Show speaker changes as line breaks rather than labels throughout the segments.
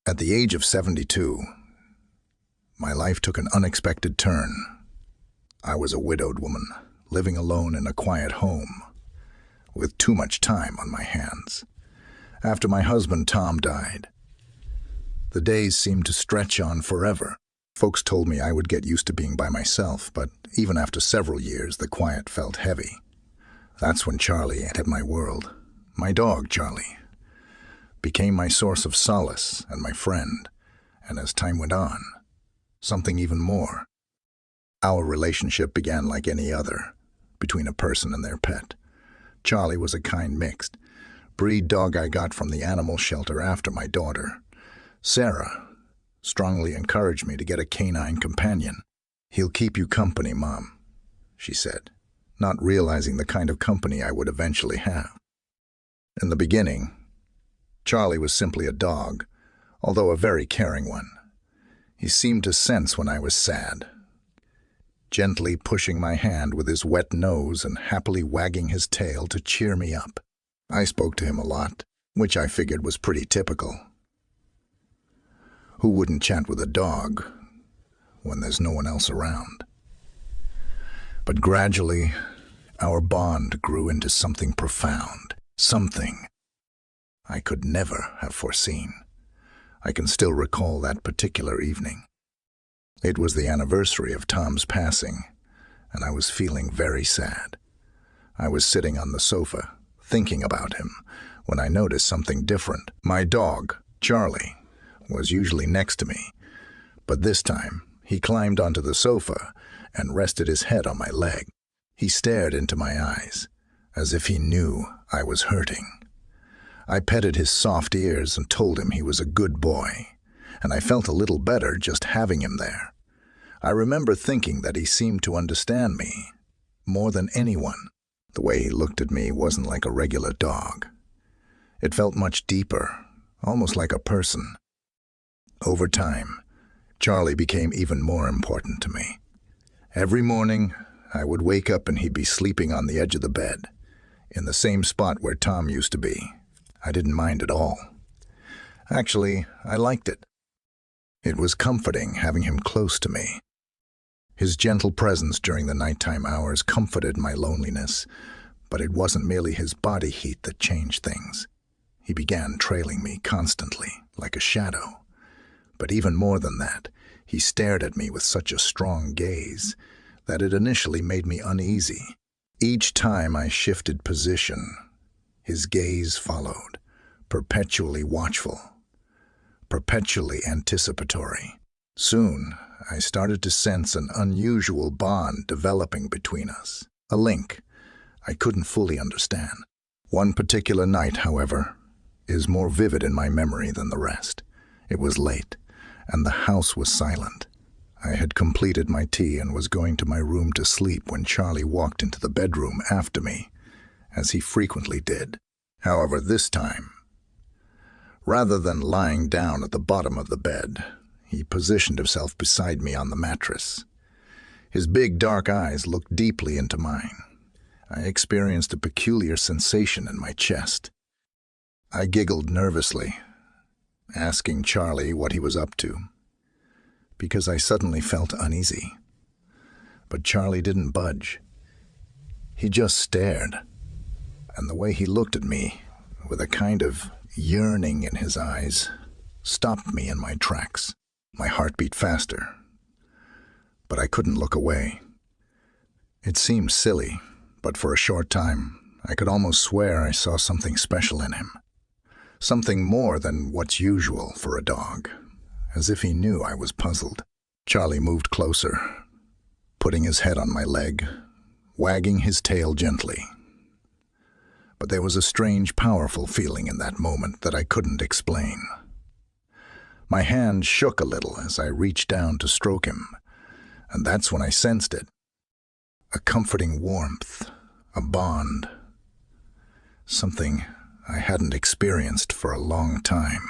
At the age of 72, my life took an unexpected turn. I was a widowed woman, living alone in a quiet home, with too much time on my hands. After my husband Tom died, the days seemed to stretch on forever. Folks told me I would get used to being by myself, but even after several years, the quiet felt heavy. That's when Charlie entered my world. My dog, Charlie, became my source of solace and my friend, and as time went on, something even more. Our relationship began like any other, between a person and their pet. Charlie was a kind mixed breed dog I got from the animal shelter after my daughter. Sarah strongly encouraged me to get a canine companion. "He'll keep you company, Mom," she said, not realizing the kind of company I would eventually have. In the beginning, Charlie was simply a dog, although a very caring one. He seemed to sense when I was sad, gently pushing my hand with his wet nose and happily wagging his tail to cheer me up. I spoke to him a lot, which I figured was pretty typical. Who wouldn't chat with a dog when there's no one else around? But gradually, our bond grew into something profound, something I could never have foreseen. I can still recall that particular evening. It was the anniversary of Tom's passing, and I was feeling very sad. I was sitting on the sofa, thinking about him, when I noticed something different. My dog, Charlie, was usually next to me, but this time he climbed onto the sofa and rested his head on my leg. He stared into my eyes, as if he knew I was hurting. I petted his soft ears and told him he was a good boy, and I felt a little better just having him there. I remember thinking that he seemed to understand me more than anyone. The way he looked at me wasn't like a regular dog. It felt much deeper, almost like a person. Over time, Charlie became even more important to me. Every morning, I would wake up and he'd be sleeping on the edge of the bed, in the same spot where Tom used to be. I didn't mind at all. Actually, I liked it. It was comforting having him close to me. His gentle presence during the nighttime hours comforted my loneliness, but it wasn't merely his body heat that changed things. He began trailing me constantly, like a shadow. But even more than that, he stared at me with such a strong gaze that it initially made me uneasy. Each time I shifted position, his gaze followed, perpetually watchful, perpetually anticipatory. Soon, I started to sense an unusual bond developing between us, a link I couldn't fully understand. One particular night, however, is more vivid in my memory than the rest. It was late, and the house was silent. I had completed my tea and was going to my room to sleep when Charlie walked into the bedroom after me, as he frequently did. However, this time, rather than lying down at the bottom of the bed, he positioned himself beside me on the mattress. His big dark eyes looked deeply into mine. I experienced a peculiar sensation in my chest. I giggled nervously, asking Charlie what he was up to, because I suddenly felt uneasy. But Charlie didn't budge. He just stared, and the way he looked at me, with a kind of yearning in his eyes, stopped me in my tracks. My heart beat faster, but I couldn't look away. It seemed silly, but for a short time, I could almost swear I saw something special in him. Something more than what's usual for a dog, as if he knew I was puzzled. Charlie moved closer, putting his head on my leg, wagging his tail gently. But there was a strange, powerful feeling in that moment that I couldn't explain. My hand shook a little as I reached down to stroke him, and that's when I sensed it. A comforting warmth, a bond, something I hadn't experienced for a long time.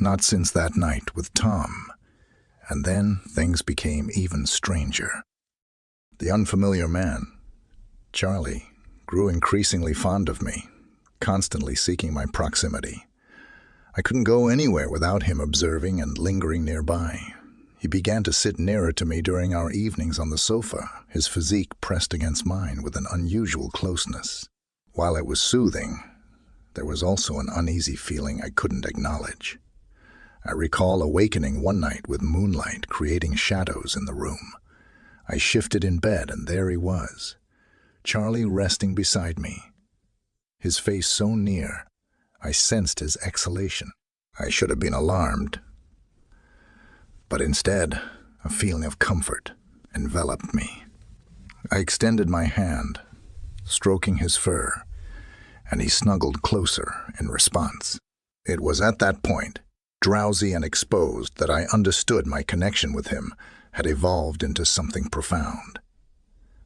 Not since that night with Tom, and then things became even stranger. The unfamiliar man, Charlie, grew increasingly fond of me, constantly seeking my proximity. I couldn't go anywhere without him observing and lingering nearby. He began to sit nearer to me during our evenings on the sofa, his physique pressed against mine with an unusual closeness. While it was soothing, there was also an uneasy feeling I couldn't acknowledge. I recall awakening one night with moonlight creating shadows in the room. I shifted in bed, and there he was, Charlie resting beside me. His face so near, I sensed his exhalation. I should have been alarmed, but instead, a feeling of comfort enveloped me. I extended my hand, stroking his fur, and he snuggled closer in response. It was at that point, drowsy and exposed, that I understood my connection with him had evolved into something profound,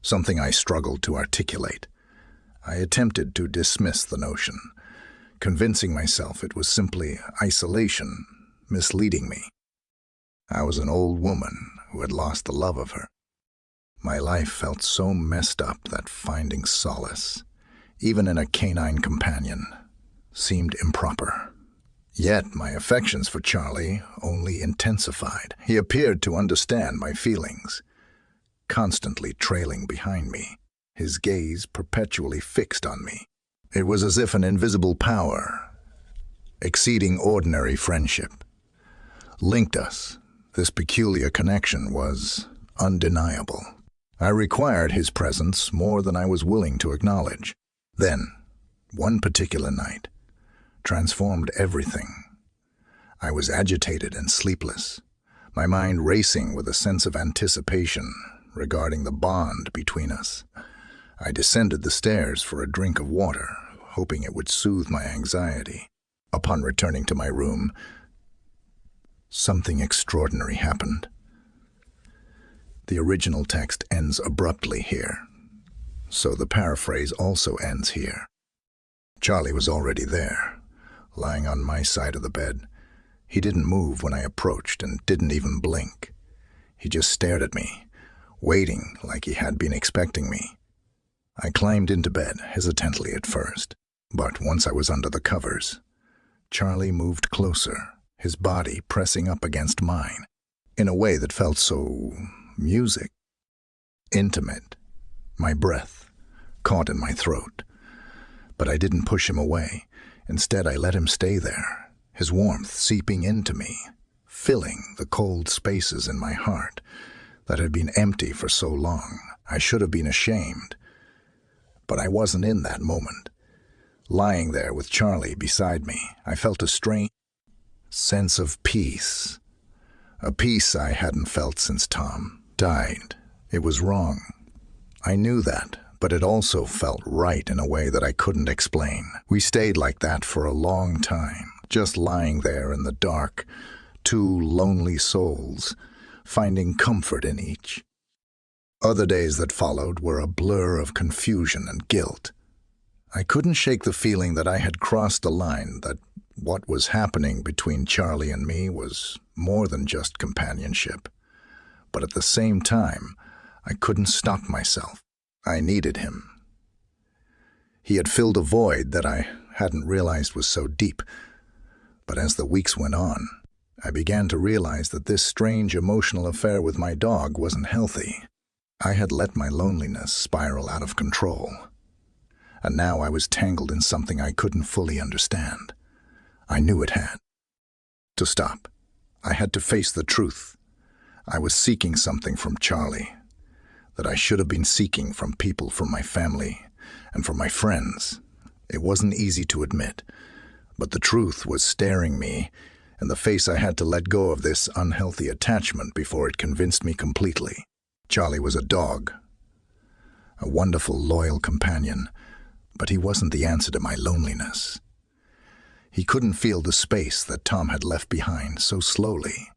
something I struggled to articulate. I attempted to dismiss the notion, convincing myself it was simply isolation misleading me. I was an old woman who had lost the love of her. My life felt so messed up that finding solace, even in a canine companion, seemed improper. Yet my affections for Charlie only intensified. He appeared to understand my feelings, constantly trailing behind me, his gaze perpetually fixed on me. It was as if an invisible power, exceeding ordinary friendship, linked us. This peculiar connection was undeniable. I required his presence more than I was willing to acknowledge. Then, one particular night, transformed everything. I was agitated and sleepless, my mind racing with a sense of anticipation regarding the bond between us. I descended the stairs for a drink of water, hoping it would soothe my anxiety. Upon returning to my room, something extraordinary happened. The original text ends abruptly here, so the paraphrase also ends here. Charlie was already there, lying on my side of the bed. He didn't move when I approached and didn't even blink. He just stared at me, waiting like he had been expecting me. I climbed into bed, hesitantly at first, but once I was under the covers, Charlie moved closer, his body pressing up against mine, in a way that felt so intimate. My breath caught in my throat, but I didn't push him away. Instead, I let him stay there, his warmth seeping into me, filling the cold spaces in my heart that had been empty for so long. I should have been ashamed, but I wasn't in that moment. Lying there with Charlie beside me, I felt a strange sense of peace, a peace I hadn't felt since Tom died. It was wrong. I knew that, but it also felt right in a way that I couldn't explain. We stayed like that for a long time, just lying there in the dark, two lonely souls, finding comfort in each. Other days that followed were a blur of confusion and guilt. I couldn't shake the feeling that I had crossed a line, that what was happening between Charlie and me was more than just companionship. But at the same time, I couldn't stop myself. I needed him. He had filled a void that I hadn't realized was so deep. But as the weeks went on, I began to realize that this strange emotional affair with my dog wasn't healthy. I had let my loneliness spiral out of control, and now I was tangled in something I couldn't fully understand. I knew it had to stop. I had to face the truth. I was seeking something from Charlie that I should have been seeking from people, from my family, and from my friends. It wasn't easy to admit, but the truth was staring me in the face. I had to let go of this unhealthy attachment before it convinced me completely. Charlie was a dog, a wonderful, loyal companion, but he wasn't the answer to my loneliness. He couldn't feel the space that Tom had left behind so slowly.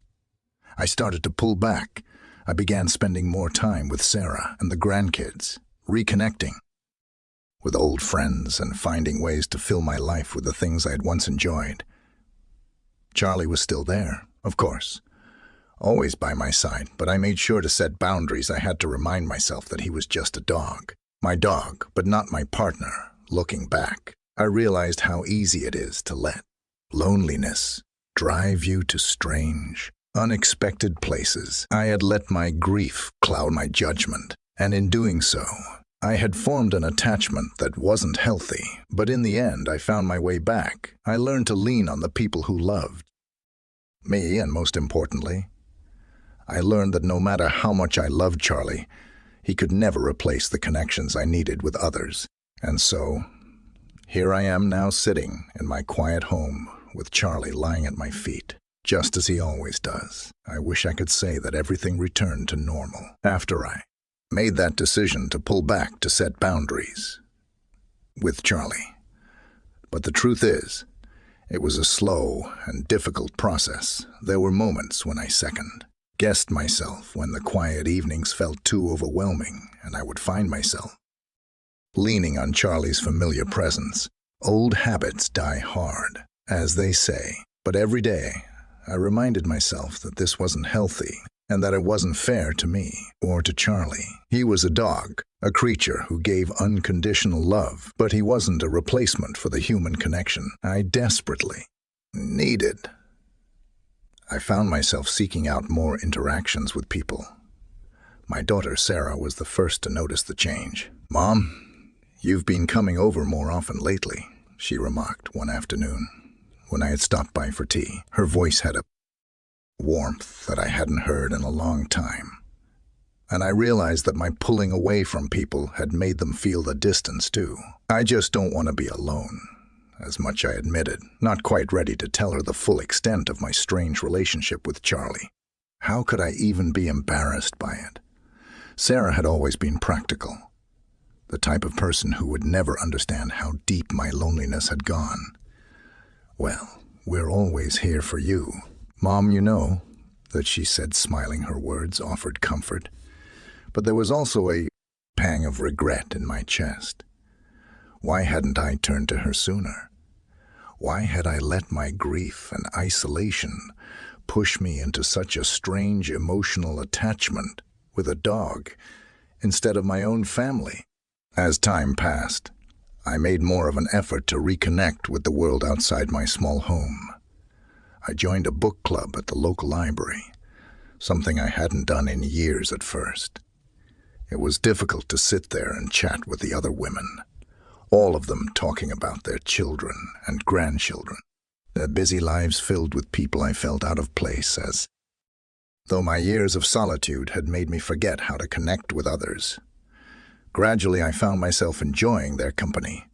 I started to pull back. I began spending more time with Sarah and the grandkids, reconnecting with old friends and finding ways to fill my life with the things I had once enjoyed. Charlie was still there, of course, always by my side, but I made sure to set boundaries. I had to remind myself that he was just a dog. My dog, but not my partner. Looking back, I realized how easy it is to let loneliness drive you to strange, unexpected places. I had let my grief cloud my judgment, and in doing so, I had formed an attachment that wasn't healthy. But in the end, I found my way back. I learned to lean on the people who loved me, and most importantly, I learned that no matter how much I loved Charlie, he could never replace the connections I needed with others. And so, here I am now sitting in my quiet home with Charlie lying at my feet, just as he always does. I wish I could say that everything returned to normal after I made that decision to pull back to set boundaries with Charlie. But the truth is, it was a slow and difficult process. There were moments when I second-guessed myself, when the quiet evenings felt too overwhelming, and I would find myself leaning on Charlie's familiar presence. Old habits die hard, as they say, but every day I reminded myself that this wasn't healthy and that it wasn't fair to me or to Charlie. He was a dog, a creature who gave unconditional love, but he wasn't a replacement for the human connection I desperately needed. I found myself seeking out more interactions with people. My daughter Sarah was the first to notice the change. "Mom, you've been coming over more often lately," she remarked one afternoon when I had stopped by for tea. Her voice had a warmth that I hadn't heard in a long time, and I realized that my pulling away from people had made them feel the distance too. "I just don't want to be alone," as much I admitted, not quite ready to tell her the full extent of my strange relationship with Charlie. How could I even be embarrassed by it? Sarah had always been practical, the type of person who would never understand how deep my loneliness had gone. "Well, we're always here for you, Mom, you know," that she said, smiling. Her words offered comfort, but there was also a pang of regret in my chest. Why hadn't I turned to her sooner? Why had I let my grief and isolation push me into such a strange emotional attachment with a dog instead of my own family? As time passed, I made more of an effort to reconnect with the world outside my small home. I joined a book club at the local library, something I hadn't done in years at first. It was difficult to sit there and chat with the other women, all of them talking about their children and grandchildren, their busy lives filled with people I felt out of place, as though my years of solitude had made me forget how to connect with others. Gradually, I found myself enjoying their company.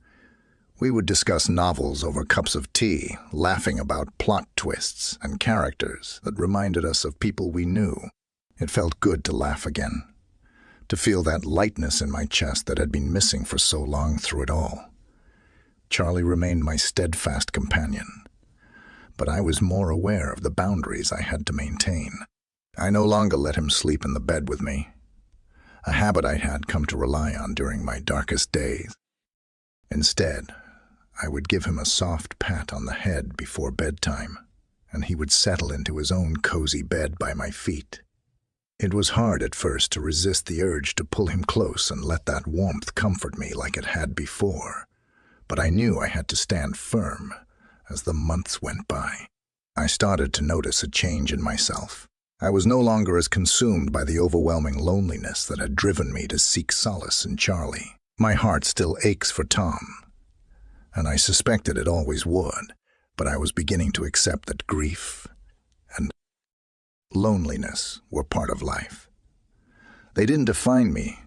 We would discuss novels over cups of tea, laughing about plot twists and characters that reminded us of people we knew. It felt good to laugh again, to feel that lightness in my chest that had been missing for so long through it all. Charlie remained my steadfast companion, but I was more aware of the boundaries I had to maintain. I no longer let him sleep in the bed with me, a habit I had come to rely on during my darkest days. Instead, I would give him a soft pat on the head before bedtime, and he would settle into his own cozy bed by my feet. It was hard at first to resist the urge to pull him close and let that warmth comfort me like it had before, but I knew I had to stand firm as the months went by. I started to notice a change in myself. I was no longer as consumed by the overwhelming loneliness that had driven me to seek solace in Charlie. My heart still aches for Tom, and I suspected it always would, but I was beginning to accept that grief and loneliness were part of life. They didn't define me,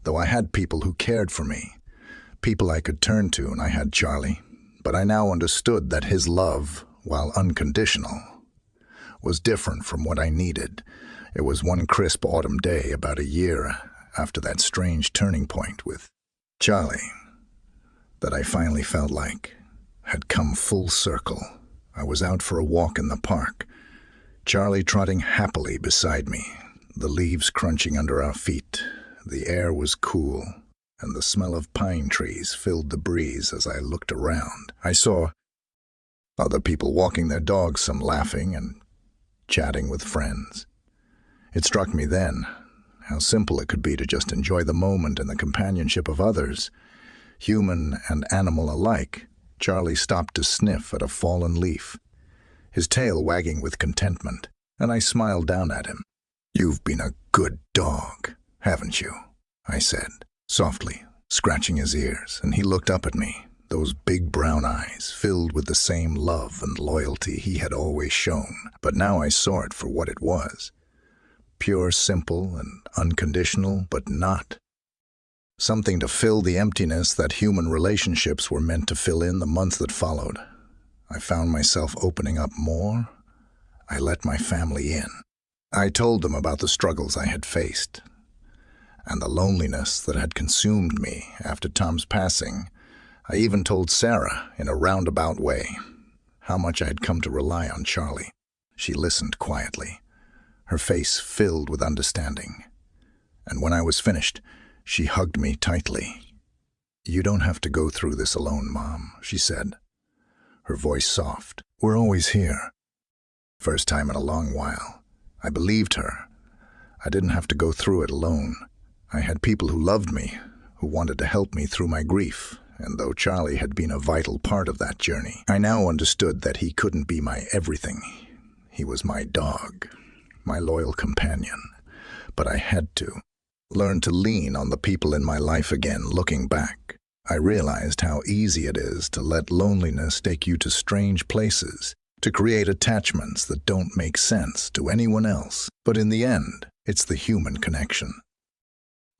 though I had people who cared for me, people I could turn to, and I had Charlie. But I now understood that his love, while unconditional, was different from what I needed. It was one crisp autumn day, about a year after that strange turning point with Charlie, that I finally felt like had come full circle. I was out for a walk in the park, Charlie trotting happily beside me, the leaves crunching under our feet. The air was cool, and the smell of pine trees filled the breeze as I looked around. I saw other people walking their dogs, some laughing and chatting with friends. It struck me then how simple it could be to just enjoy the moment and the companionship of others, human and animal alike. Charlie stopped to sniff at a fallen leaf, his tail wagging with contentment, and I smiled down at him. "You've been a good dog, haven't you?" I said, softly, scratching his ears, and he looked up at me, those big brown eyes filled with the same love and loyalty he had always shown. But now I saw it for what it was. Pure, simple, and unconditional, but not. Something to fill the emptiness that human relationships were meant to fill in the months that followed. I found myself opening up more. I let my family in. I told them about the struggles I had faced, and the loneliness that had consumed me after Tom's passing. I even told Sarah, in a roundabout way, how much I had come to rely on Charlie. She listened quietly, her face filled with understanding. And when I was finished, she hugged me tightly. "You don't have to go through this alone, Mom," she said, her voice soft. "We're always here." First time in a long while, I believed her. I didn't have to go through it alone. I had people who loved me, who wanted to help me through my grief, and though Charlie had been a vital part of that journey, I now understood that he couldn't be my everything. He was my dog, my loyal companion, but I had to learn to lean on the people in my life again. Looking back, I realized how easy it is to let loneliness take you to strange places, to create attachments that don't make sense to anyone else. But in the end, it's the human connection,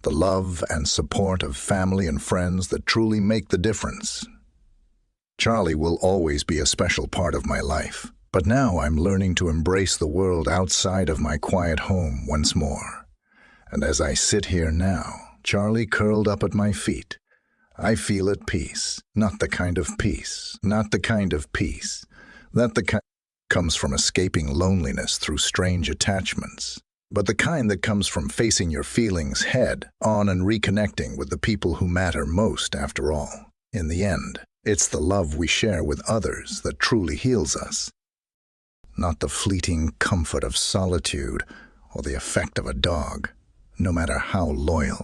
the love and support of family and friends that truly make the difference. Charlie will always be a special part of my life, but now I'm learning to embrace the world outside of my quiet home once more. And as I sit here now, Charlie curled up at my feet, I feel at peace. Not the kind of peace that comes from escaping loneliness through strange attachments, but the kind that comes from facing your feelings head on and reconnecting with the people who matter most after all. In the end, it's the love we share with others that truly heals us, not the fleeting comfort of solitude or the effect of a dog, no matter how loyal.